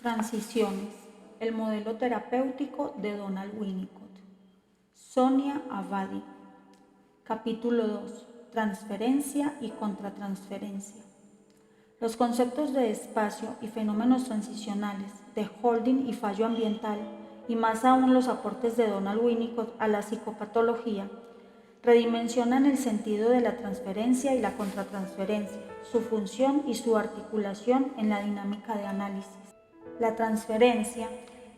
Transiciones. El modelo terapéutico de Donald Winnicott. Sonia Abadi. Capítulo 2. Transferencia y contratransferencia. Los conceptos de espacio y fenómenos transicionales, de holding y fallo ambiental, y más aún los aportes de Donald Winnicott a la psicopatología, redimensionan el sentido de la transferencia y la contratransferencia, su función y su articulación en la dinámica de análisis. La transferencia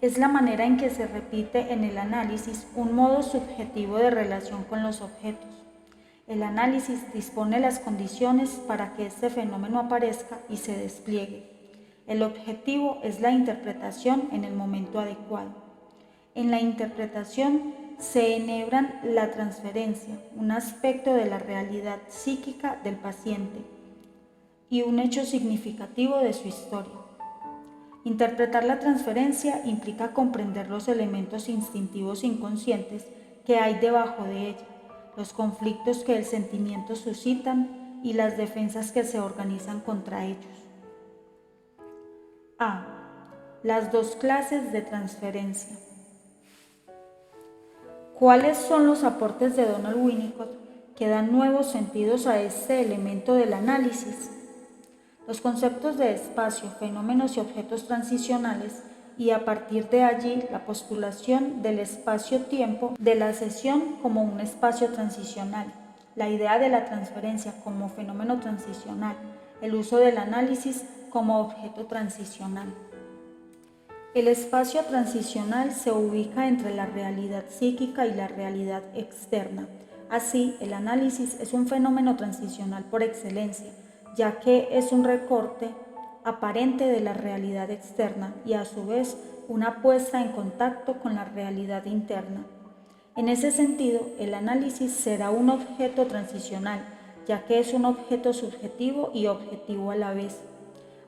es la manera en que se repite en el análisis un modo subjetivo de relación con los objetos. El análisis dispone las condiciones para que este fenómeno aparezca y se despliegue. El objetivo es la interpretación en el momento adecuado. En la interpretación se enhebran la transferencia, un aspecto de la realidad psíquica del paciente y un hecho significativo de su historia. Interpretar la transferencia implica comprender los elementos instintivos inconscientes que hay debajo de ella, los conflictos que el sentimiento suscitan y las defensas que se organizan contra ellos. A. Las dos clases de transferencia. ¿Cuáles son los aportes de Donald Winnicott que dan nuevos sentidos a este elemento del análisis? Los conceptos de espacio, fenómenos y objetos transicionales, y a partir de allí la postulación del espacio-tiempo de la sesión como un espacio transicional, la idea de la transferencia como fenómeno transicional, el uso del análisis como objeto transicional. El espacio transicional se ubica entre la realidad psíquica y la realidad externa. Así, el análisis es un fenómeno transicional por excelencia, ya que es un recorte aparente de la realidad externa y a su vez una puesta en contacto con la realidad interna. En ese sentido, el análisis será un objeto transicional, ya que es un objeto subjetivo y objetivo a la vez.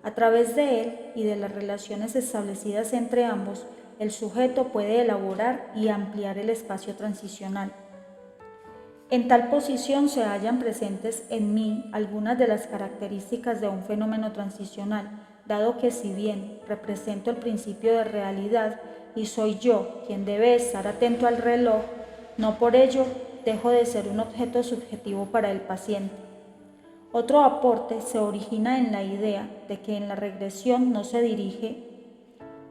A través de él y de las relaciones establecidas entre ambos, el sujeto puede elaborar y ampliar el espacio transicional. En tal posición se hallan presentes en mí algunas de las características de un fenómeno transicional, dado que si bien represento el principio de realidad y soy yo quien debe estar atento al reloj, no por ello dejo de ser un objeto subjetivo para el paciente. Otro aporte se origina en la idea de que en la regresión no se dirige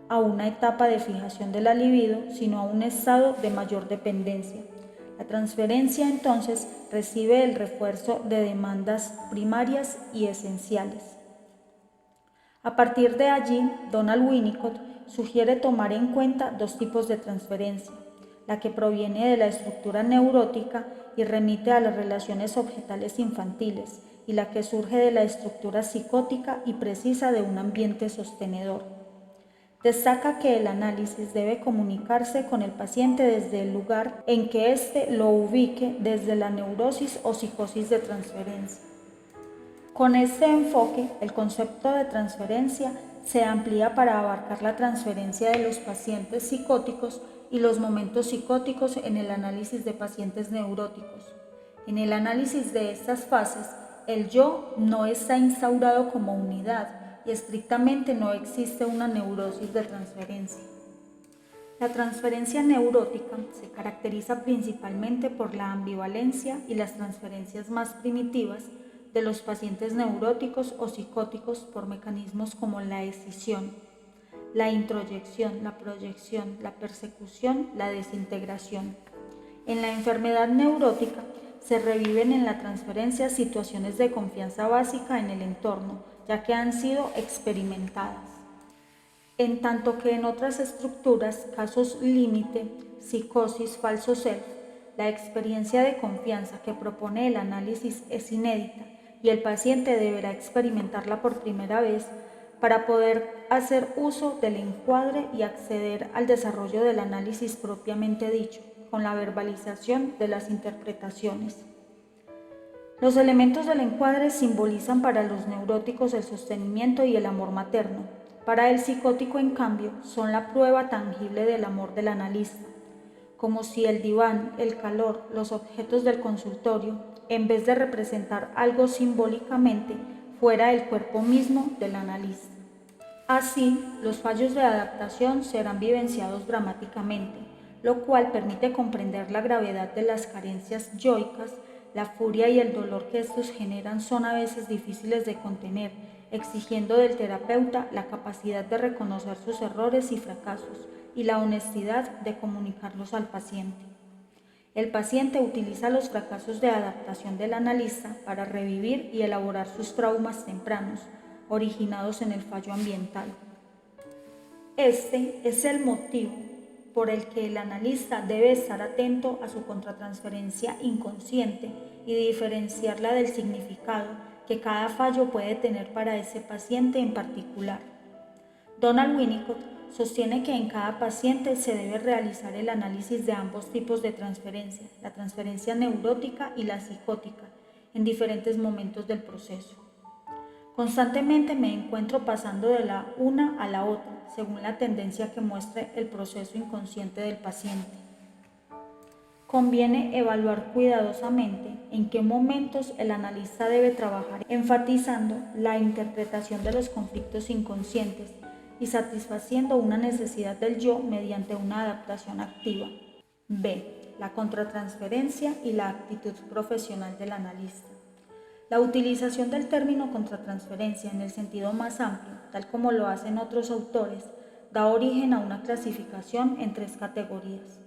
a una etapa de fijación de la libido, sino a un estado de mayor dependencia. La transferencia entonces recibe el refuerzo de demandas primarias y esenciales. A partir de allí, Donald Winnicott sugiere tomar en cuenta dos tipos de transferencia, la que proviene de la estructura neurótica y remite a las relaciones objetales infantiles, y la que surge de la estructura psicótica y precisa de un ambiente sostenedor. Destaca que el análisis debe comunicarse con el paciente desde el lugar en que éste lo ubique desde la neurosis o psicosis de transferencia. Con este enfoque, el concepto de transferencia se amplía para abarcar la transferencia de los pacientes psicóticos y los momentos psicóticos en el análisis de pacientes neuróticos. En el análisis de estas fases, el yo no está instaurado como unidad y estrictamente no existe una neurosis de transferencia. La transferencia neurótica se caracteriza principalmente por la ambivalencia y las transferencias más primitivas de los pacientes neuróticos o psicóticos por mecanismos como la escisión, la introyección, la proyección, la persecución, la desintegración. En la enfermedad neurótica se reviven en la transferencia situaciones de confianza básica en el entorno, ya que han sido experimentadas. En tanto que en otras estructuras, casos límite, psicosis, falso self, la experiencia de confianza que propone el análisis es inédita y el paciente deberá experimentarla por primera vez para poder hacer uso del encuadre y acceder al desarrollo del análisis propiamente dicho, con la verbalización de las interpretaciones. Los elementos del encuadre simbolizan para los neuróticos el sostenimiento y el amor materno. Para el psicótico, en cambio, son la prueba tangible del amor del analista, como si el diván, el calor, los objetos del consultorio, en vez de representar algo simbólicamente, fuera el cuerpo mismo del analista. Así, los fallos de adaptación serán vivenciados dramáticamente, lo cual permite comprender la gravedad de las carencias yoicas. La furia y el dolor que estos generan son a veces difíciles de contener, exigiendo del terapeuta la capacidad de reconocer sus errores y fracasos y la honestidad de comunicarlos al paciente. El paciente utiliza los fracasos de adaptación del analista para revivir y elaborar sus traumas tempranos, originados en el fallo ambiental. Este es el motivo por el que el analista debe estar atento a su contratransferencia inconsciente y diferenciarla del significado que cada fallo puede tener para ese paciente en particular. Donald Winnicott sostiene que en cada paciente se debe realizar el análisis de ambos tipos de transferencia, la transferencia neurótica y la psicótica, en diferentes momentos del proceso. Constantemente me encuentro pasando de la una a la otra, según la tendencia que muestre el proceso inconsciente del paciente. Conviene evaluar cuidadosamente en qué momentos el analista debe trabajar, enfatizando la interpretación de los conflictos inconscientes y satisfaciendo una necesidad del yo mediante una adaptación activa. B. La contratransferencia y la actitud profesional del analista. La utilización del término contratransferencia en el sentido más amplio, tal como lo hacen otros autores, da origen a una clasificación en 3 categorías.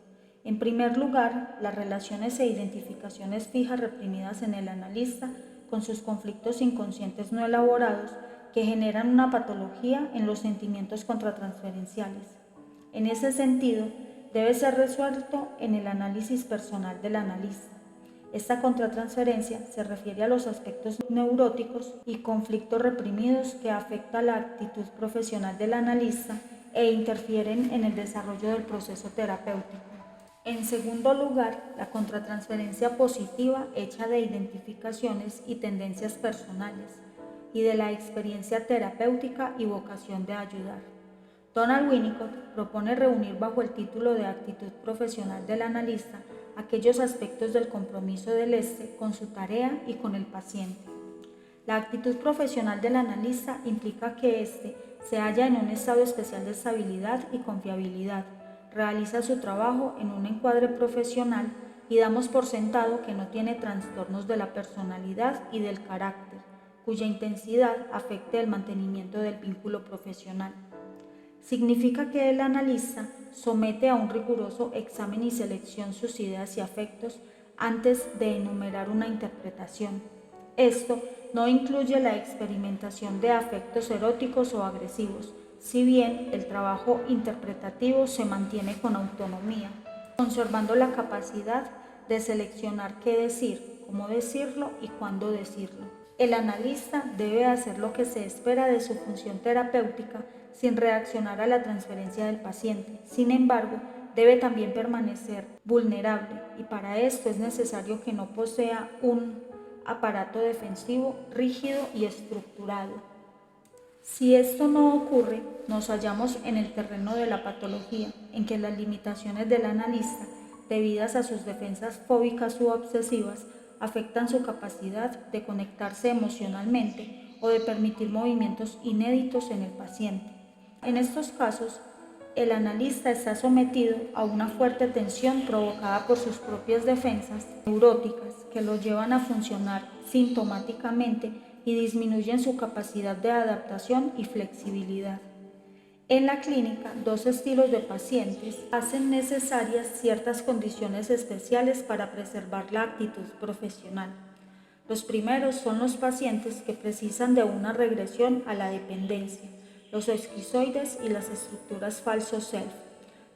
En primer lugar, las relaciones e identificaciones fijas reprimidas en el analista con sus conflictos inconscientes no elaborados que generan una patología en los sentimientos contratransferenciales. En ese sentido, debe ser resuelto en el análisis personal del analista. Esta contratransferencia se refiere a los aspectos neuróticos y conflictos reprimidos que afectan la actitud profesional del analista e interfieren en el desarrollo del proceso terapéutico. En segundo lugar, la contratransferencia positiva hecha de identificaciones y tendencias personales y de la experiencia terapéutica y vocación de ayudar. Donald Winnicott propone reunir bajo el título de actitud profesional del analista aquellos aspectos del compromiso del éste con su tarea y con el paciente. La actitud profesional del analista implica que éste se halla en un estado especial de estabilidad y confiabilidad, realiza su trabajo en un encuadre profesional y damos por sentado que no tiene trastornos de la personalidad y del carácter, cuya intensidad afecte el mantenimiento del vínculo profesional. Significa que el analista somete a un riguroso examen y selección sus ideas y afectos antes de enumerar una interpretación. Esto no incluye la experimentación de afectos eróticos o agresivos, si bien el trabajo interpretativo se mantiene con autonomía, conservando la capacidad de seleccionar qué decir, cómo decirlo y cuándo decirlo. El analista debe hacer lo que se espera de su función terapéutica sin reaccionar a la transferencia del paciente. Sin embargo, debe también permanecer vulnerable y para esto es necesario que no posea un aparato defensivo rígido y estructurado. Si esto no ocurre, nos hallamos en el terreno de la patología, en que las limitaciones del analista, debidas a sus defensas fóbicas u obsesivas, afectan su capacidad de conectarse emocionalmente o de permitir movimientos inéditos en el paciente. En estos casos, el analista está sometido a una fuerte tensión provocada por sus propias defensas neuróticas que lo llevan a funcionar sintomáticamente y disminuyen su capacidad de adaptación y flexibilidad. En la clínica, 2 estilos de pacientes hacen necesarias ciertas condiciones especiales para preservar la actitud profesional. Los primeros son los pacientes que precisan de una regresión a la dependencia, los esquizoides y las estructuras falso-self.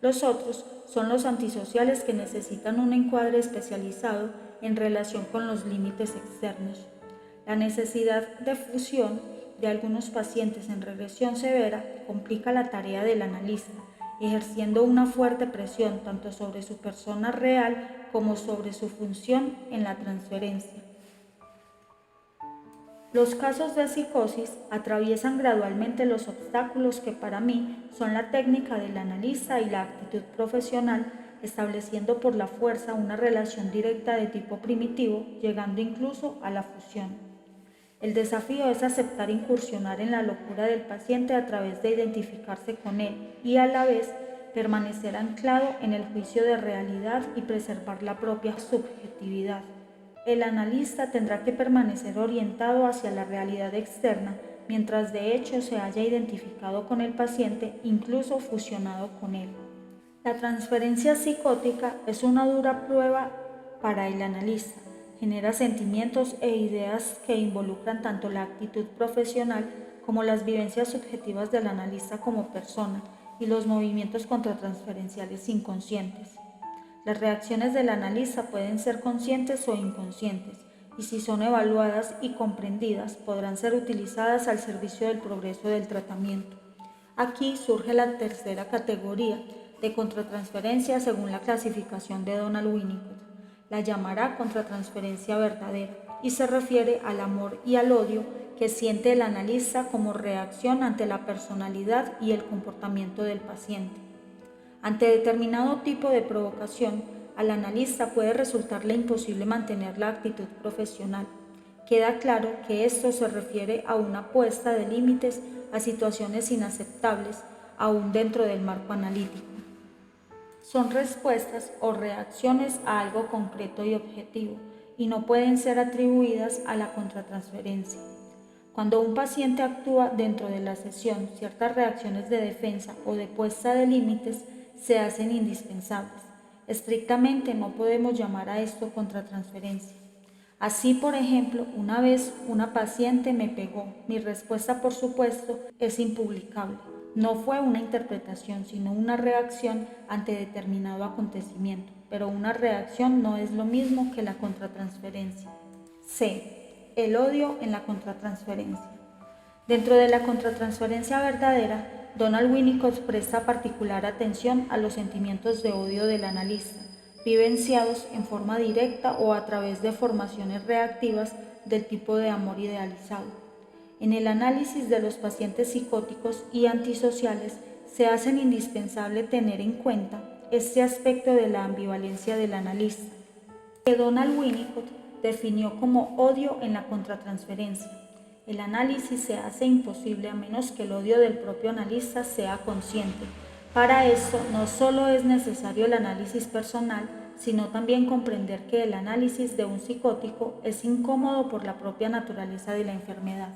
Los otros son los antisociales que necesitan un encuadre especializado en relación con los límites externos. La necesidad de fusión de algunos pacientes en regresión severa complica la tarea del analista, ejerciendo una fuerte presión tanto sobre su persona real como sobre su función en la transferencia. Los casos de psicosis atraviesan gradualmente los obstáculos que para mí son la técnica del analista y la actitud profesional, estableciendo por la fuerza una relación directa de tipo primitivo, llegando incluso a la fusión. El desafío es aceptar incursionar en la locura del paciente a través de identificarse con él y a la vez permanecer anclado en el juicio de realidad y preservar la propia subjetividad. El analista tendrá que permanecer orientado hacia la realidad externa, mientras de hecho se haya identificado con el paciente, incluso fusionado con él. La transferencia psicótica es una dura prueba para el analista. Genera sentimientos e ideas que involucran tanto la actitud profesional como las vivencias subjetivas del analista como persona y los movimientos contratransferenciales inconscientes. Las reacciones del analista pueden ser conscientes o inconscientes, y si son evaluadas y comprendidas, podrán ser utilizadas al servicio del progreso del tratamiento. Aquí surge la tercera categoría de contratransferencia según la clasificación de Donald Winnicott. La llamará contratransferencia verdadera y se refiere al amor y al odio que siente el analista como reacción ante la personalidad y el comportamiento del paciente. Ante determinado tipo de provocación, al analista puede resultarle imposible mantener la actitud profesional. Queda claro que esto se refiere a una puesta de límites a situaciones inaceptables, aún dentro del marco analítico. Son respuestas o reacciones a algo concreto y objetivo, y no pueden ser atribuidas a la contratransferencia. Cuando un paciente actúa dentro de la sesión, ciertas reacciones de defensa o de puesta de límites se hacen indispensables. Estrictamente no podemos llamar a esto contratransferencia. Así, por ejemplo, una vez una paciente me pegó. Mi respuesta, por supuesto, es impublicable. No fue una interpretación, sino una reacción ante determinado acontecimiento, pero una reacción no es lo mismo que la contratransferencia. C. El odio en la contratransferencia. Dentro de la contratransferencia verdadera, Donald Winnicott presta particular atención a los sentimientos de odio del analista, vivenciados en forma directa o a través de formaciones reactivas del tipo de amor idealizado. En el análisis de los pacientes psicóticos y antisociales se hace indispensable tener en cuenta este aspecto de la ambivalencia del analista, que Donald Winnicott definió como odio en la contratransferencia. El análisis se hace imposible a menos que el odio del propio analista sea consciente. Para eso no solo es necesario el análisis personal, sino también comprender que el análisis de un psicótico es incómodo por la propia naturaleza de la enfermedad.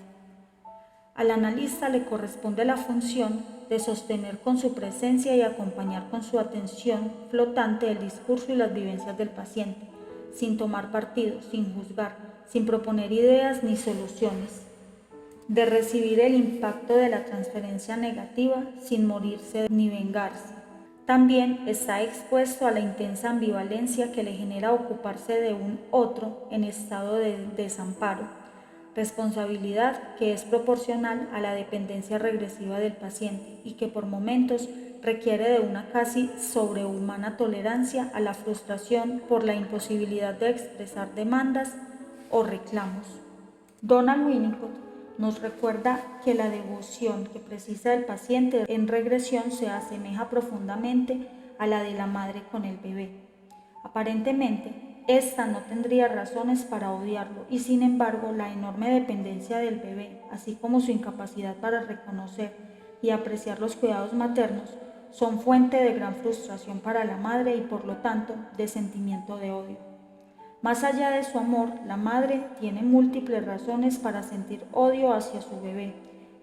Al analista le corresponde la función de sostener con su presencia y acompañar con su atención flotante el discurso y las vivencias del paciente, sin tomar partido, sin juzgar, sin proponer ideas ni soluciones, de recibir el impacto de la transferencia negativa sin morirse ni vengarse. También está expuesto a la intensa ambivalencia que le genera ocuparse de un otro en estado de desamparo, responsabilidad que es proporcional a la dependencia regresiva del paciente y que por momentos requiere de una casi sobrehumana tolerancia a la frustración por la imposibilidad de expresar demandas o reclamos. Donald Winnicott nos recuerda que la devoción que precisa el paciente en regresión se asemeja profundamente a la de la madre con el bebé. Aparentemente, esta no tendría razones para odiarlo y sin embargo la enorme dependencia del bebé, así como su incapacidad para reconocer y apreciar los cuidados maternos, son fuente de gran frustración para la madre y por lo tanto de sentimiento de odio. Más allá de su amor, la madre tiene múltiples razones para sentir odio hacia su bebé.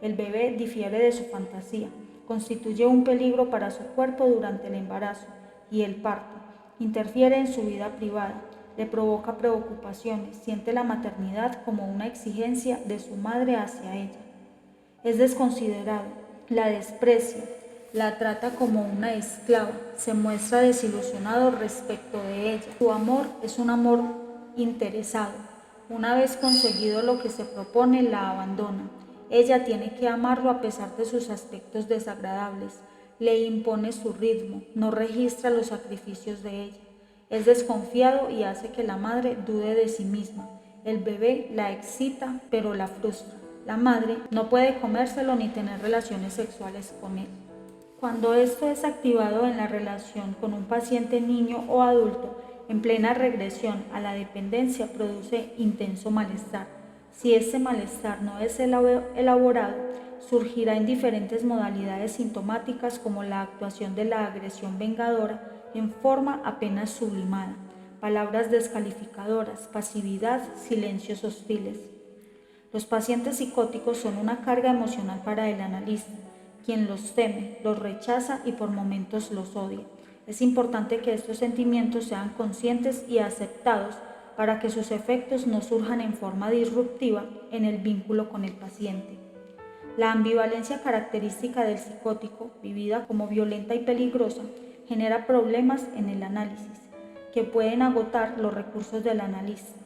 El bebé difiere de su fantasía, constituye un peligro para su cuerpo durante el embarazo y el parto, interfiere en su vida privada, le provoca preocupaciones, siente la maternidad como una exigencia de su madre hacia ella. Es desconsiderado, la desprecia, la trata como una esclava, se muestra desilusionado respecto de ella. Su amor es un amor interesado. Una vez conseguido lo que se propone, la abandona. Ella tiene que amarlo a pesar de sus aspectos desagradables. Le impone su ritmo, no registra los sacrificios de ella. Es desconfiado y hace que la madre dude de sí misma. El bebé la excita, pero la frustra. La madre no puede comérselo ni tener relaciones sexuales con él. Cuando esto es activado en la relación con un paciente niño o adulto, en plena regresión a la dependencia produce intenso malestar. Si este malestar no es elaborado, surgirá en diferentes modalidades sintomáticas como la actuación de la agresión vengadora en forma apenas sublimada, palabras descalificadoras, pasividad, silencios hostiles. Los pacientes psicóticos son una carga emocional para el analista, quien los teme, los rechaza y por momentos los odia. Es importante que estos sentimientos sean conscientes y aceptados para que sus efectos no surjan en forma disruptiva en el vínculo con el paciente. La ambivalencia característica del psicótico, vivida como violenta y peligrosa, genera problemas en el análisis, que pueden agotar los recursos del analista.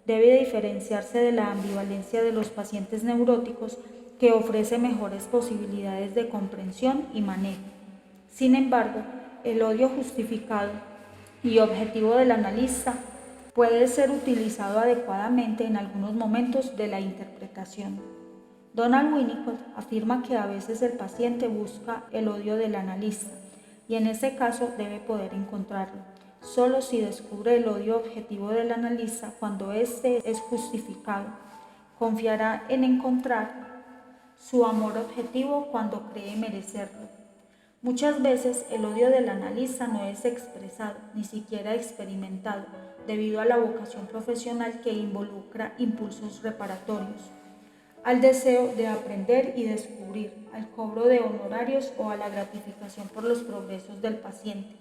Debe diferenciarse de la ambivalencia de los pacientes neuróticos, que ofrece mejores posibilidades de comprensión y manejo. Sin embargo, el odio justificado y objetivo del analista puede ser utilizado adecuadamente en algunos momentos de la interpretación. Donald Winnicott afirma que a veces el paciente busca el odio del analista y en ese caso debe poder encontrarlo. Solo si descubre el odio objetivo del analista cuando éste es justificado, confiará en encontrar su amor objetivo cuando cree merecerlo. Muchas veces el odio del analista no es expresado, ni siquiera experimentado, debido a la vocación profesional que involucra impulsos reparatorios, al deseo de aprender y descubrir, al cobro de honorarios o a la gratificación por los progresos del paciente.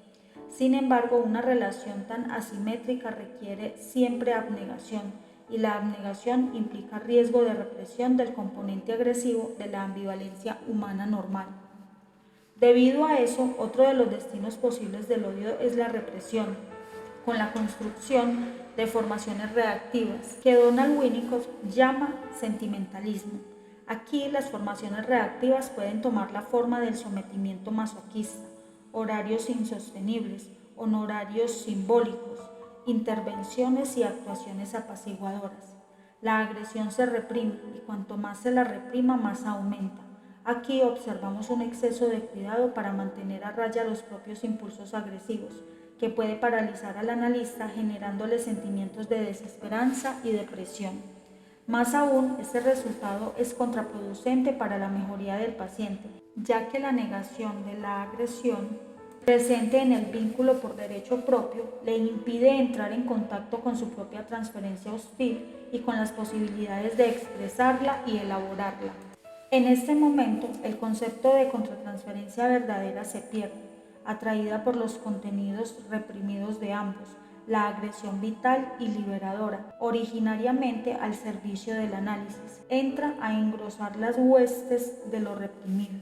Sin embargo, una relación tan asimétrica requiere siempre abnegación, y la abnegación implica riesgo de represión del componente agresivo de la ambivalencia humana normal. Debido a eso, otro de los destinos posibles del odio es la represión, con la construcción de formaciones reactivas, que Donald Winnicott llama sentimentalismo. Aquí las formaciones reactivas pueden tomar la forma del sometimiento masoquista, horarios insostenibles, honorarios simbólicos, intervenciones y actuaciones apaciguadoras. La agresión se reprime y cuanto más se la reprima, más aumenta. Aquí observamos un exceso de cuidado para mantener a raya los propios impulsos agresivos, que puede paralizar al analista generándole sentimientos de desesperanza y depresión. Más aún, este resultado es contraproducente para la mejoría del paciente, ya que la negación de la agresión presente en el vínculo por derecho propio le impide entrar en contacto con su propia transferencia hostil y con las posibilidades de expresarla y elaborarla. En este momento, el concepto de contratransferencia verdadera se pierde, atraída por los contenidos reprimidos de ambos, la agresión vital y liberadora, originariamente al servicio del análisis, entra a engrosar las huestes de lo reprimido.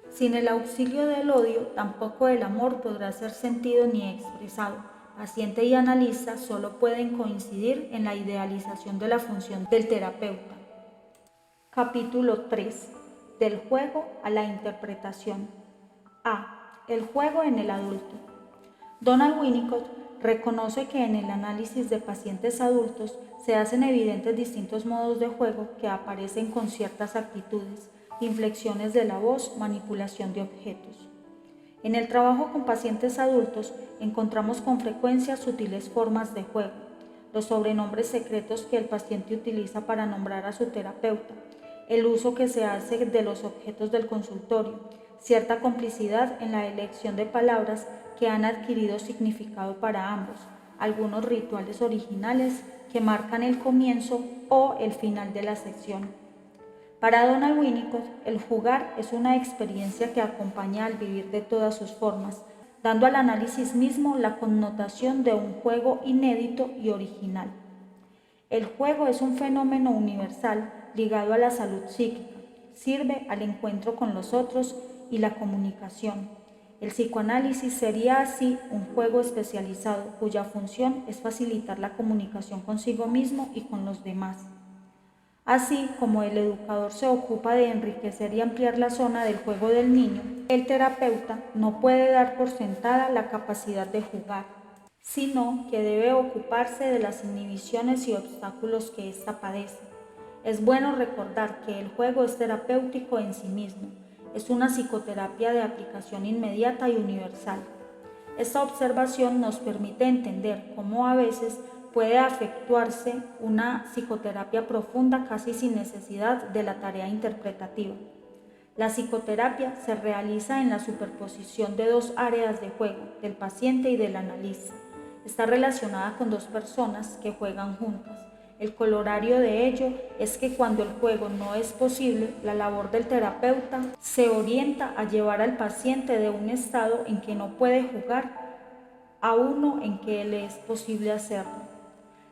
Sin el auxilio del odio, tampoco el amor podrá ser sentido ni expresado. Paciente y analista solo pueden coincidir en la idealización de la función del terapeuta. Capítulo 3. Del juego a la interpretación. A. El juego en el adulto. Donald Winnicott reconoce que en el análisis de pacientes adultos se hacen evidentes distintos modos de juego que aparecen con ciertas actitudes, inflexiones de la voz, manipulación de objetos. En el trabajo con pacientes adultos encontramos con frecuencia sutiles formas de juego, los sobrenombres secretos que el paciente utiliza para nombrar a su terapeuta, el uso que se hace de los objetos del consultorio, cierta complicidad en la elección de palabras que han adquirido significado para ambos, algunos rituales originales que marcan el comienzo o el final de la sección. Para Donald Winnicott, el jugar es una experiencia que acompaña al vivir de todas sus formas, dando al análisis mismo la connotación de un juego inédito y original. El juego es un fenómeno universal ligado a la salud psíquica, sirve al encuentro con los otros y la comunicación. El psicoanálisis sería así un juego especializado cuya función es facilitar la comunicación consigo mismo y con los demás. Así como el educador se ocupa de enriquecer y ampliar la zona del juego del niño, el terapeuta no puede dar por sentada la capacidad de jugar, sino que debe ocuparse de las inhibiciones y obstáculos que ésta padece. Es bueno recordar que el juego es terapéutico en sí mismo, es una psicoterapia de aplicación inmediata y universal. Esta observación nos permite entender cómo a veces puede efectuarse una psicoterapia profunda casi sin necesidad de la tarea interpretativa. La psicoterapia se realiza en la superposición de dos áreas de juego, del paciente y del analista. Está relacionada con dos personas que juegan juntas. El corolario de ello es que cuando el juego no es posible, la labor del terapeuta se orienta a llevar al paciente de un estado en que no puede jugar a uno en que le es posible hacerlo.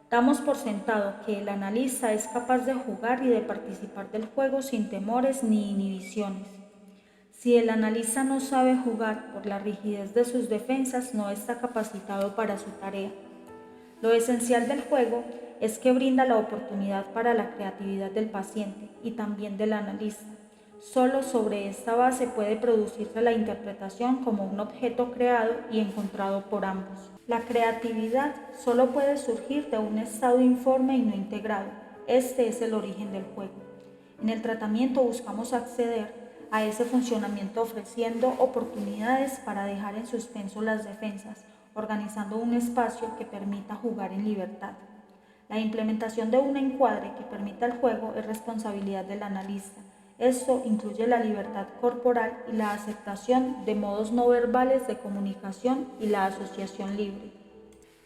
Damos por sentado que el analista es capaz de jugar y de participar del juego sin temores ni inhibiciones. Si el analista no sabe jugar por la rigidez de sus defensas, no está capacitado para su tarea. Lo esencial del juego es que brinda la oportunidad para la creatividad del paciente y también del analista. Solo sobre esta base puede producirse la interpretación como un objeto creado y encontrado por ambos. La creatividad solo puede surgir de un estado informe y no integrado. Este es el origen del juego. En el tratamiento buscamos acceder a ese funcionamiento ofreciendo oportunidades para dejar en suspenso las defensas, organizando un espacio que permita jugar en libertad. La implementación de un encuadre que permita el juego es responsabilidad del analista. Esto incluye la libertad corporal y la aceptación de modos no verbales de comunicación y la asociación libre.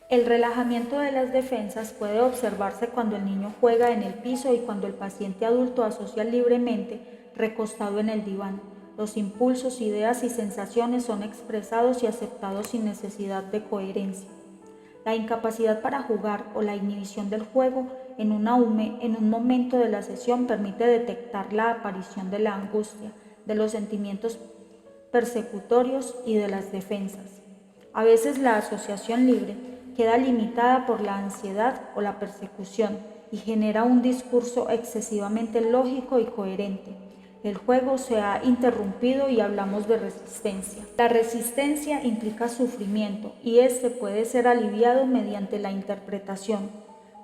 El relajamiento de las defensas puede observarse cuando el niño juega en el piso y cuando el paciente adulto asocia libremente recostado en el diván. Los impulsos, ideas y sensaciones son expresados y aceptados sin necesidad de coherencia. La incapacidad para jugar o la inhibición del juego en un momento de la sesión permite detectar la aparición de la angustia, de los sentimientos persecutorios y de las defensas. A veces la asociación libre queda limitada por la ansiedad o la persecución y genera un discurso excesivamente lógico y coherente. El juego se ha interrumpido y hablamos de resistencia. La resistencia implica sufrimiento y este puede ser aliviado mediante la interpretación.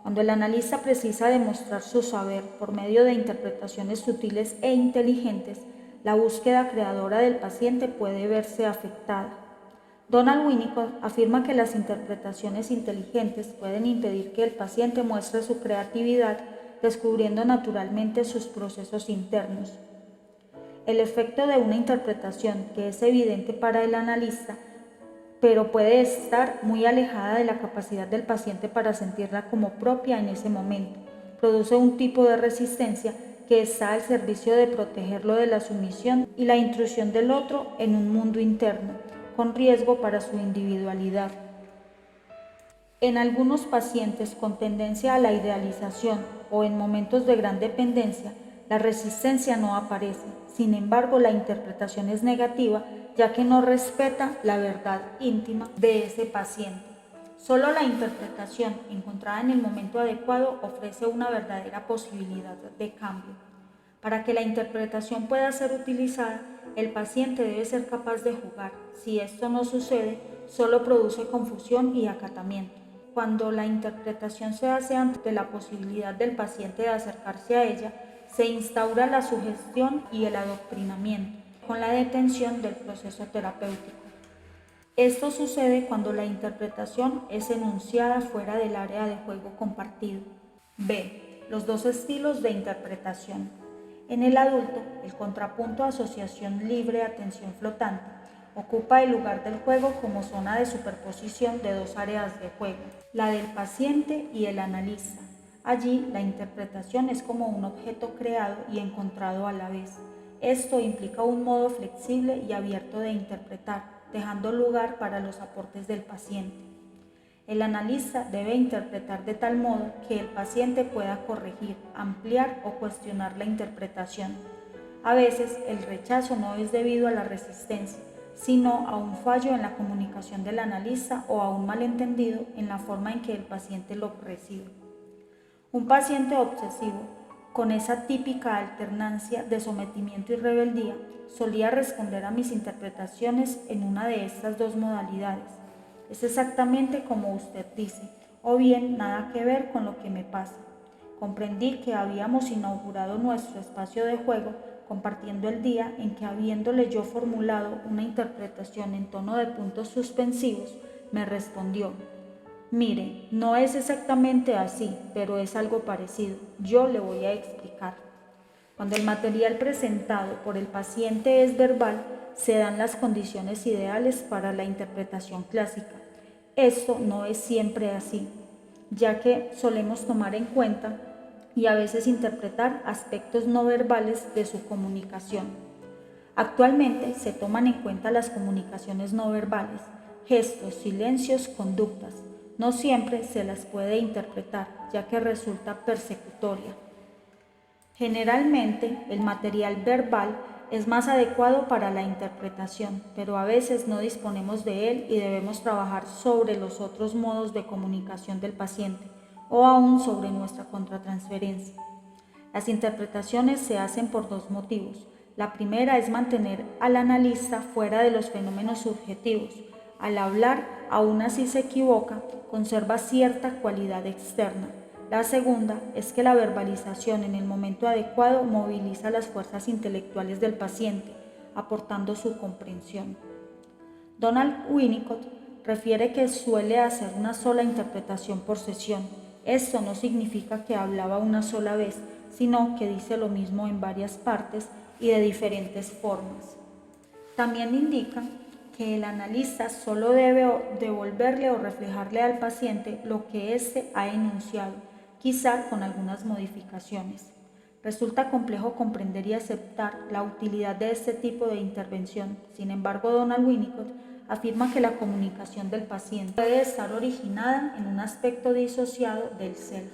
Cuando el analista precisa demostrar su saber por medio de interpretaciones sutiles e inteligentes, la búsqueda creadora del paciente puede verse afectada. Donald Winnicott afirma que las interpretaciones inteligentes pueden impedir que el paciente muestre su creatividad, descubriendo naturalmente sus procesos internos. El efecto de una interpretación que es evidente para el analista, pero puede estar muy alejada de la capacidad del paciente para sentirla como propia en ese momento, produce un tipo de resistencia que está al servicio de protegerlo de la sumisión y la intrusión del otro en un mundo interno, con riesgo para su individualidad. En algunos pacientes con tendencia a la idealización o en momentos de gran dependencia, la resistencia no aparece. Sin embargo, la interpretación es negativa, ya que no respeta la verdad íntima de ese paciente. Solo la interpretación encontrada en el momento adecuado ofrece una verdadera posibilidad de cambio. Para que la interpretación pueda ser utilizada, el paciente debe ser capaz de jugar. Si esto no sucede, solo produce confusión y acatamiento. Cuando la interpretación se hace ante la posibilidad del paciente de acercarse a ella, se instaura la sugestión y el adoctrinamiento, con la detención del proceso terapéutico. Esto sucede cuando la interpretación es enunciada fuera del área de juego compartido. B. Los dos estilos de interpretación. En el adulto, el contrapunto asociación libre-atención flotante ocupa el lugar del juego como zona de superposición de dos áreas de juego, la del paciente y el analista. Allí, la interpretación es como un objeto creado y encontrado a la vez. Esto implica un modo flexible y abierto de interpretar, dejando lugar para los aportes del paciente. El analista debe interpretar de tal modo que el paciente pueda corregir, ampliar o cuestionar la interpretación. A veces, el rechazo no es debido a la resistencia, sino a un fallo en la comunicación del analista o a un malentendido en la forma en que el paciente lo recibe. Un paciente obsesivo, con esa típica alternancia de sometimiento y rebeldía, solía responder a mis interpretaciones en una de estas dos modalidades. Es exactamente como usted dice, o bien nada que ver con lo que me pasa. Comprendí que habíamos inaugurado nuestro espacio de juego compartiendo el día en que, habiéndole yo formulado una interpretación en tono de puntos suspensivos, me respondió: Mire, no es exactamente así, pero es algo parecido. Yo le voy a explicar. Cuando el material presentado por el paciente es verbal, se dan las condiciones ideales para la interpretación clásica. Esto no es siempre así, ya que solemos tomar en cuenta y a veces interpretar aspectos no verbales de su comunicación. Actualmente se toman en cuenta las comunicaciones no verbales, gestos, silencios, conductas. No siempre se las puede interpretar, ya que resulta persecutoria. Generalmente, el material verbal es más adecuado para la interpretación, pero a veces no disponemos de él y debemos trabajar sobre los otros modos de comunicación del paciente o aún sobre nuestra contratransferencia. Las interpretaciones se hacen por dos motivos. La primera es mantener al analista fuera de los fenómenos subjetivos. Al hablar, aún así se equivoca, conserva cierta cualidad externa. La segunda es que la verbalización en el momento adecuado moviliza las fuerzas intelectuales del paciente, aportando su comprensión. Donald Winnicott refiere que suele hacer una sola interpretación por sesión. Esto no significa que hablaba una sola vez, sino que dice lo mismo en varias partes y de diferentes formas. También indica que el analista solo debe devolverle o reflejarle al paciente lo que éste ha enunciado, quizá con algunas modificaciones. Resulta complejo comprender y aceptar la utilidad de este tipo de intervención. Sin embargo, Donald Winnicott afirma que la comunicación del paciente puede estar originada en un aspecto disociado del self.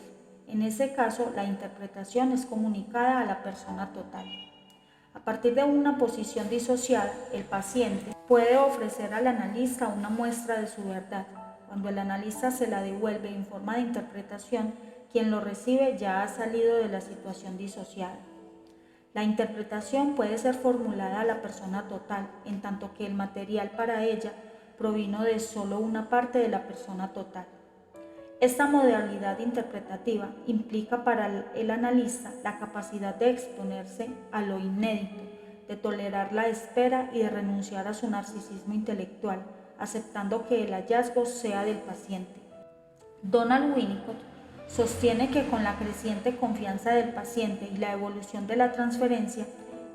En ese caso, la interpretación es comunicada a la persona total. A partir de una posición disociada, el paciente puede ofrecer al analista una muestra de su verdad. Cuando el analista se la devuelve en forma de interpretación, quien lo recibe ya ha salido de la situación disociada. La interpretación puede ser formulada a la persona total, en tanto que el material para ella provino de solo una parte de la persona total. Esta modalidad interpretativa implica para el analista la capacidad de exponerse a lo inédito, de tolerar la espera y de renunciar a su narcisismo intelectual, aceptando que el hallazgo sea del paciente. Donald Winnicott sostiene que con la creciente confianza del paciente y la evolución de la transferencia,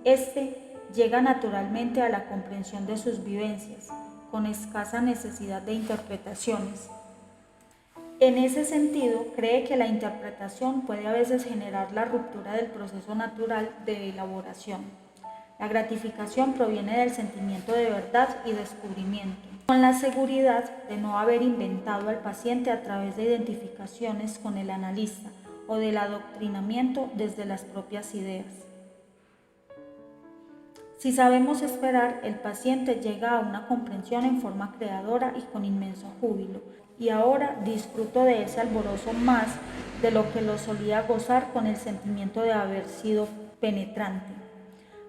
éste llega naturalmente a la comprensión de sus vivencias, con escasa necesidad de interpretaciones. En ese sentido, cree que la interpretación puede a veces generar la ruptura del proceso natural de elaboración. La gratificación proviene del sentimiento de verdad y descubrimiento, con la seguridad de no haber inventado al paciente a través de identificaciones con el analista o del adoctrinamiento desde las propias ideas. Si sabemos esperar, el paciente llega a una comprensión en forma creadora y con inmenso júbilo, y ahora disfruto de ese alborozo más de lo que lo solía gozar con el sentimiento de haber sido penetrante.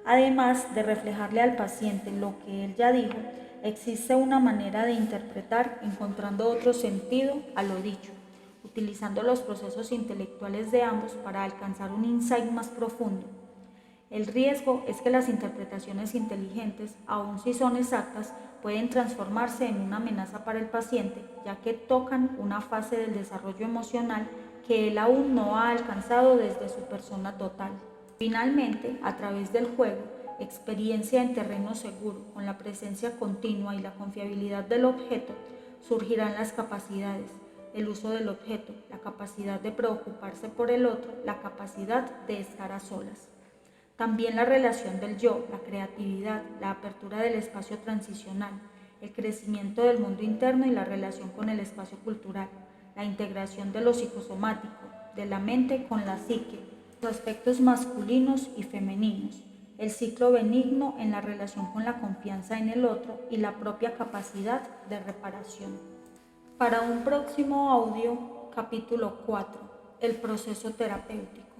Además de reflejarle al paciente lo que él ya dijo, existe una manera de interpretar encontrando otro sentido a lo dicho, utilizando los procesos intelectuales de ambos para alcanzar un insight más profundo. El riesgo es que las interpretaciones inteligentes, aun si son exactas, pueden transformarse en una amenaza para el paciente, ya que tocan una fase del desarrollo emocional que él aún no ha alcanzado desde su persona total. Finalmente, a través del juego, experiencia en terreno seguro, con la presencia continua y la confiabilidad del objeto, surgirán las capacidades, el uso del objeto, la capacidad de preocuparse por el otro, la capacidad de estar a solas. También la relación del yo, la creatividad, la apertura del espacio transicional, el crecimiento del mundo interno y la relación con el espacio cultural, la integración de lo psicosomático, de la mente con la psique, los aspectos masculinos y femeninos, el ciclo benigno en la relación con la confianza en el otro y la propia capacidad de reparación. Para un próximo audio, capítulo 4, el proceso terapéutico.